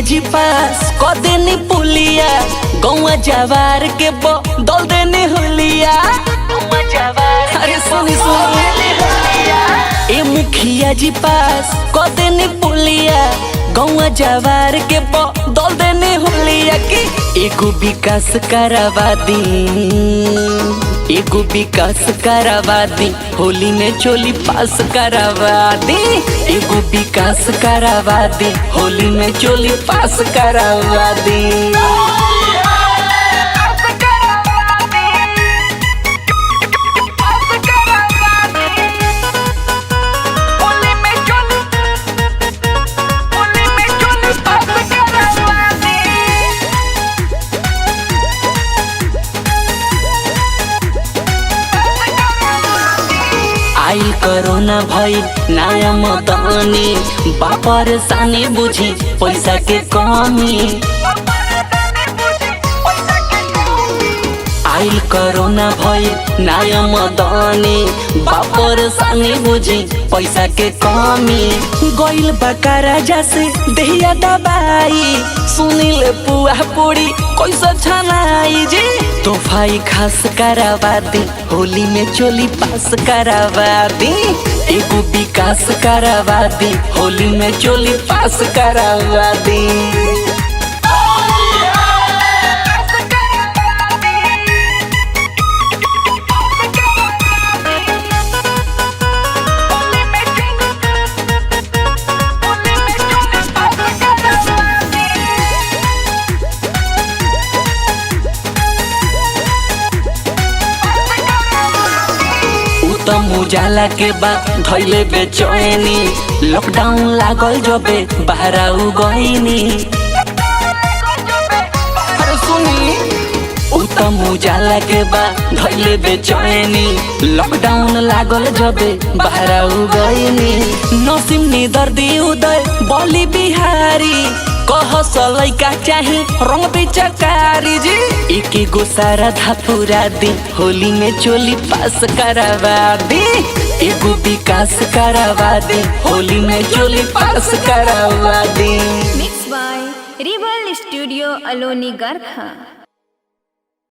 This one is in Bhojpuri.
जी पास क देनी पुलिया गौवा जवार के बदल देनी हुलिया। अरे सुनी ए मुखिया जी पास क देनी पुलिया गौवा जवार के बदल देनी हुलिया की एगो विकास करवा दी, एगो विकास करवा दी, होली में चोली पास करवा दी, एगो विकास करवा दी, होली में चोली पास करवा दी। आइल कोरोना भइल नया मतनी बापर सानी बुझी पैसा के कमी। आइल कोरोना भइल नया मतनी बापर सानी बुझी पैसा के कमी। गइल बकारा जैसे दहिया दबाई सुनील पुआ पूरी कैसे छनाई जी तोहफाई खास करवा दी, होली में चोली पास करवा दी, एगो विकास करवा दी, होली में चोली पास करवा दी। उजाला के बाद धैले बेचैनी लॉकडाउन लागल जबे बहराऊ गईनी। अरे सुनी उत्तम उजाला के बाद धैले बेचैनी लॉकडाउन लागल जबे बहराऊ गईनी। नसीम नी दर्दी उदय बोली बिहारी कह लैका चाही रंग बेचकारी जी एक गो सारा धापुरा दी, होली में चोली पास करवा दी, एगो विकास करवा दी, होली में चोली पास करवा दी। मिक्स बाय रिबल स्टूडियो अलोनी गरखा।